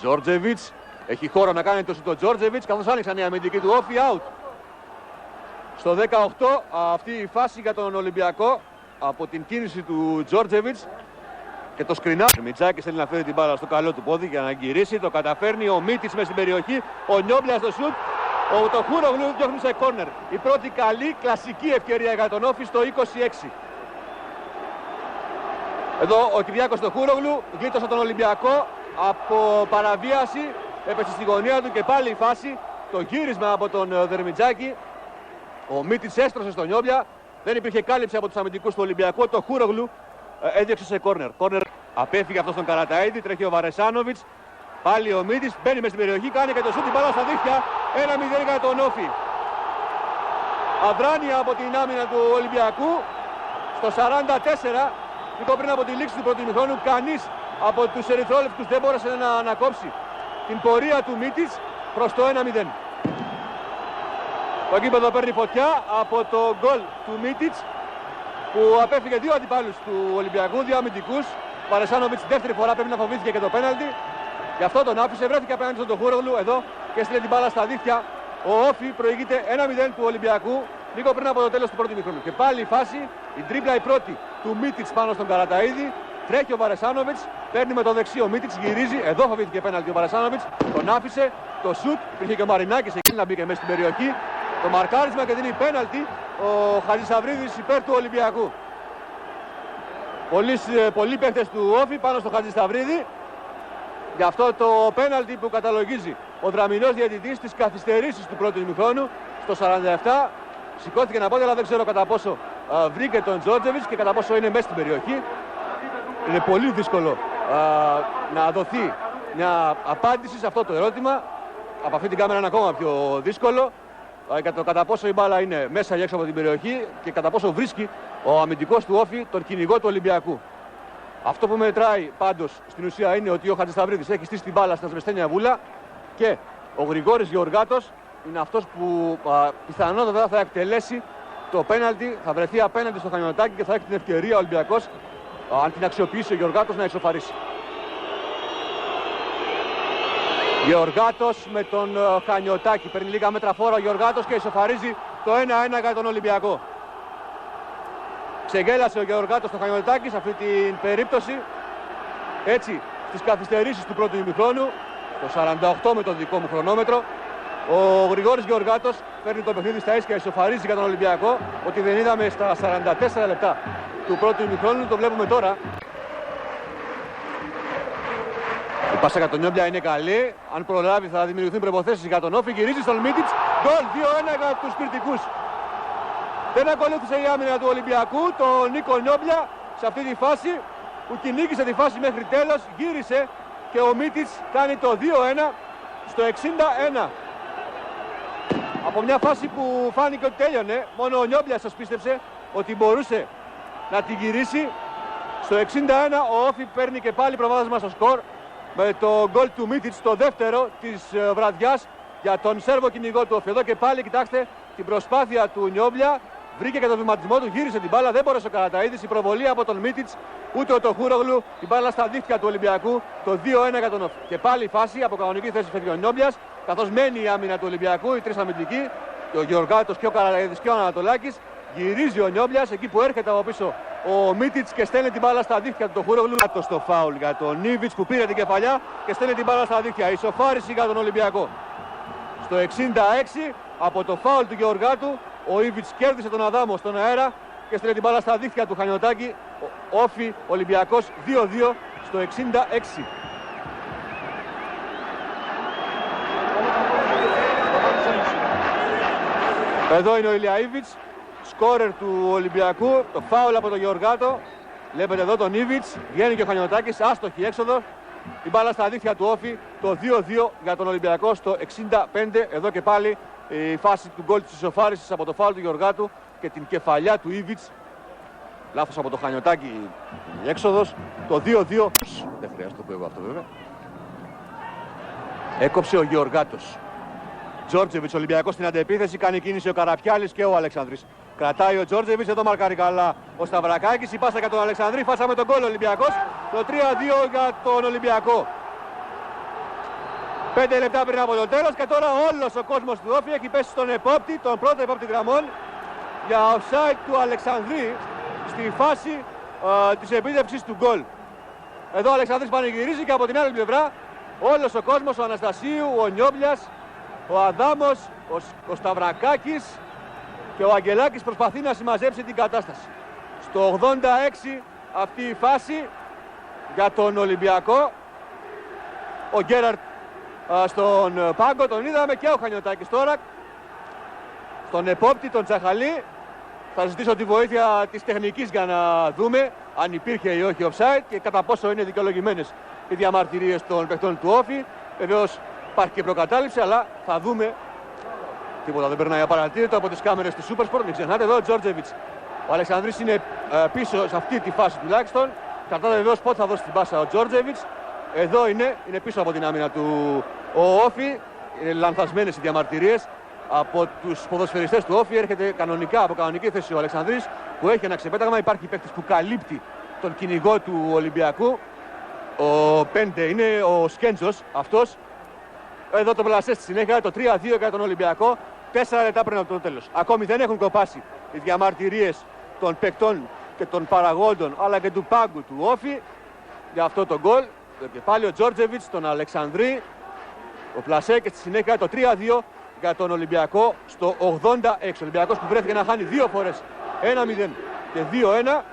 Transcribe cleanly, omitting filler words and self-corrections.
Τζόρτζεβιτς. Έχει χώρο να κάνει το σουτ ο Τζόρτζεβιτς, καθώς άνοιξαν η αμυντική του όφη, out. Στο 18 αυτή η φάση για τον Ολυμπιακό από την κίνηση του Τζόρτζεβιτς και το σκρινάρι. Μιτσάκης θέλει να φέρει την μπάλα στο καλό του πόδι για να γυρίσει. Το καταφέρνει ο Μίτιτς μες στην περιοχή. Ο Νιόμπλια στο σουτ. Το Χούρογλου διώχνει σε κόρνερ. Η πρώτη καλή κλασική ευκαιρία για τον Όφη στο 26. Εδώ ο Κυριάκος το Χούρογλου γλίτωσε τον Ολυμπιακό από παραβίαση. Έπεσε στη γωνία του και πάλι η φάση. Το γύρισμα από τον Δερμιτζάκη. Ο Μίτιτς έστρωσε στον Νιόμπλια. Δεν υπήρχε κάλυψη από τους αμυντικούς του Ολυμπιακού. Το Χούρογλου έδιωξε σε κόρνερ. Απέφυγε αυτό στον Καραταΐδη. Τρέχει ο Βαρεσάνοβιτς. Πάλι ο Μίτιτς μπαίνει μες στην περιοχή. Κάνει και το σούτ, την μπάλα στα δίχτυα. 1-0 για τον Όφη. Αδράνεια από την άμυνα του Ολυμπιακού. Στο 44, λίγο πριν από τη λήξη του πρώτου ημιχρόνου, κανείς από τους ερυθρόλευκους δεν μπόρεσε να ανακόψει την πορεία του Μίτιτς προς το 1-0. Το γήπεδο παίρνει φωτιά από το γκολ του Μίτιτς που απέφυγε δύο αντιπάλους του Ολυμπιακού, δύο αμυντικούς. Βαρεσάνοβιτς δεύτερη φορά πρέπει να φοβήθηκε και το πέναλτι. Γι' αυτό τον άφησε, βρέθηκε απέναντι στον Χούρογλου εδώ και στείλε την μπάλα στα δίχτυα. Ο Όφη προηγείται 1-0 του Ολυμπιακού λίγο πριν από το τέλος του πρώτου ημιχρόνου. Και πάλι η φάση, η τρίπλα η πρώτη του Μίτιτς πάνω στον Καραταΐδη. Τρέχει ο Βαρεσάνοβιτς, παίρνει με το δεξί ο Μίτιτς, γυρίζει. Εδώ φοβήθηκε πέναλτι ο Βαρεσάνοβιτς, τον άφησε. Το σουτ, υπήρχε και ο Μαρινάκης εκεί να μπήκε μέσα στην περιοχή. Το μαρκάρισμα και δίνει πέναλτι ο Χατζησαβρίδης υπέρ του Ολυμπιακού. Πολλοί παίχτες του Όφη πάνω στο Χατζησαβρίδη. Γι' αυτό το πέναλτι που καταλογίζει ο δραμηνός διαιτητής της καθυστερήσεις του πρώτου ημιχρόνου στο 47. Σηκώθηκε να πόδι, αλλά δεν ξέρω κατά πόσο βρήκε τον Τζόρτζεβιτς και κατά πόσο είναι μέσα στην περιοχή. Είναι πολύ δύσκολο να δοθεί μια απάντηση σε αυτό το ερώτημα. Από αυτή την κάμερα είναι ακόμα πιο δύσκολο. Για το κατά πόσο η μπάλα είναι μέσα ή έξω από την περιοχή και κατά πόσο βρίσκει ο αμυντικός του Όφη τον κυνηγό του Ολυμπιακού. Αυτό που μετράει πάντως στην ουσία είναι ότι ο Χατζησταυρίδης έχει στήσει την μπάλα στην ασβεστένια βούλα και ο Γρηγόρης Γεωργάτος είναι αυτός που πιθανότατα θα εκτελέσει το πέναλτι, θα βρεθεί απέναντι στο Χανιωτάκι και θα έχει την ευκαιρία ο Ολυμπιακός, αν την αξιοποιήσει ο Γεωργάτος, να ισοφαρίσει. Γεωργάτος με τον Χανιωτάκι, παίρνει λίγα μέτρα φόρα ο Γεωργάτος και ισοφαρίζει το 1-1 για τον Ολυμπιακό. Ξεγέλασε ο Γεωργάτος στο Χανιωτάκι σε αυτή την περίπτωση. Έτσι, στις καθυστερήσεις του πρώτου ημιχρόνου, το 48 με το δικό μου χρονόμετρο, ο Γρηγόρης Γεωργάτος παίρνει το παιχνίδι στα ίσια, ισοφαρίζει για τον Ολυμπιακό. Ότι δεν είδαμε στα 44 λεπτά του πρώτου ημιχρόνου, το βλέπουμε τώρα. Η πάσα για τον Νιόμπλια είναι καλή. Αν προλάβει θα δημιουργηθούν προϋποθέσεις για τον Όφη. Γυρίζει στον Μίτιτς. Γκολ 2-1 για τους κριτικούς. Δεν ακολούθησε η άμυνα του Ολυμπιακού, τον Νίκο Νιόμπλια σε αυτή τη φάση που κυνήγησε τη φάση μέχρι τέλος, γύρισε και ο Μίτιτς κάνει το 2-1 στο 61. Από μια φάση που φάνηκε ότι τέλειωνε, μόνο ο Νιόμπλιας σας πίστεψε ότι μπορούσε να την γυρίσει. Στο 61 ο Όφη παίρνει και πάλι προβάδισμα στο σκορ με το γκολ του Μίτιτς, το δεύτερο της βραδιάς για τον Σέρβο κυνηγό του Όφη. Εδώ και πάλι κοιτάξτε την προσπάθεια του Νιόμπλια. Βρήκε και το βηματισμό του, γύρισε την μπάλα, δεν μπόρεσε ο Καραταΐδης. Η προβολή από τον Μίτιτς, ούτε ο Τοχούρογλου, την μπάλα στα δίχτυα του Ολυμπιακού, το 2-1 για τον Όφη. Και πάλι η φάση από κανονική θέση φεύγει ο Νιόμπλιας, καθώς μένει η άμυνα του Ολυμπιακού, οι τρεις αμυντικοί, και ο Γεωργάτος και ο Καραταΐδης και ο Ανατολάκης. Γυρίζει ο Νιόμπλιας εκεί που έρχεται από πίσω ο Μίτιτς και στέλνει την μπάλα στα δίχτυα του Τοχούρογλου. Στο φάουλ για τον Νίβιτς που πήρε την κεφαλιά και στέλνει την μπάλα στα δίχτυα. Ισοφάριση για τον Ολυμπιακό. Στο 66 από το φάουλ του Γεωργάτου. Ο Ήβιτς κέρδισε τον Αδάμο στον αέρα και στείλε την μπάλα στα δίχτυα του Χανιωτάκη. Όφη Ολυμπιακός 2-2 στο 66. Εδώ είναι ο Ηλιαΐβιτς, σκόρερ του Ολυμπιακού. Το φάουλ από τον Γεωργάτο. Βλέπετε εδώ τον Ήβιτς, βγαίνει και ο Χανιωτάκης, άστοχη έξοδο. Την μπάλα στα δίχτυα του Όφη, το 2-2 για τον Ολυμπιακό στο 65. Εδώ και πάλι η φάση του γκολ της ισοφάρισης από το φάουλ του Γεωργάτου και την κεφαλιά του Ήβιτς. Λάθος από το Χανιωτάκι η έξοδος. Το 2-2. Δεν χρειάζεται το πω εγώ αυτό βέβαια. Έκοψε ο Γεωργάτος. Τζόρτζεβιτς, Ολυμπιακός στην αντεπίθεση. Κάνει κίνηση ο Καραπιάλης και ο Αλεξανδρής. Κρατάει ο Τζόρτζεβιτς, εδώ μαρκάρει καλά ο Σταυρακάκης. Η πάσα για τον Αλεξανδρή. Φάσα με τον γκολ Ολυμπιακός. Το 3-2 για τον Ολυμπιακό. 5 λεπτά πριν από το τέλος και τώρα όλος ο κόσμος του Όφη έχει πέσει στον επόπτη, τον πρώτο επόπτη γραμμών για offside του Αλεξανδρή στη φάση της επίτευξης του γκολ. Εδώ ο Αλεξανδρής πανηγυρίζει και από την άλλη πλευρά όλος ο κόσμος, ο Αναστασίου, ο Νιόμπλιας, ο Αδάμος, ο Σταυρακάκης και ο Αγγελάκης προσπαθεί να συμμαζέψει την κατάσταση. Στο 86 αυτή η φάση για τον Ολυμπιακό. Ο Γκέραρτ στον πάγκο τον είδαμε και ο Χανιωτάκης τώρα. Στον επόπτη, τον Τσαχαλή. Θα ζητήσω τη βοήθεια της τεχνικής για να δούμε αν υπήρχε ή όχι offside και κατά πόσο είναι δικαιολογημένες οι διαμαρτυρίες των παιχτών του Όφη. Βεβαίως υπάρχει και προκατάληψη, αλλά θα δούμε. Τίποτα δεν περνάει απαρατήρητο από τις κάμερες του Supersport. Μην ξεχνάτε εδώ ο Τζόρτζεβιτς. Ο Αλεξανδρής είναι πίσω σε αυτή τη φάση τουλάχιστον. Κρατάτε βεβαίως πότε θα δώσει την πάσα ο Τζόρτζεβιτς. Εδώ είναι πίσω από την άμυνα του ο Όφη. Είναι λανθασμένες οι διαμαρτυρίες από τους ποδοσφαιριστές του Όφη. Έρχεται κανονικά από κανονική θέση ο Αλεξανδρής που έχει ένα ξεπέταγμα. Υπάρχει παίκτης που καλύπτει τον κυνηγό του Ολυμπιακού. Ο 5 είναι ο Σκέντζος αυτός. Εδώ το πλασέ στη συνέχεια, το 3-2 για τον Ολυμπιακό. 4 λεπτά πριν από το τέλος. Ακόμη δεν έχουν κοπάσει οι διαμαρτυρίες των παικτών και των παραγόντων αλλά και του πάγκου του Όφη για αυτό το γκολ. Και πάλι ο Τζόρτζεβιτς, τον Αλεξανδρή, ο Πλασέ και στη συνέχεια το 3-2 για τον Ολυμπιακό στο 86. Ο Ολυμπιακός που βρέθηκε να χάνει 2 φορές 1-0 και 2-1.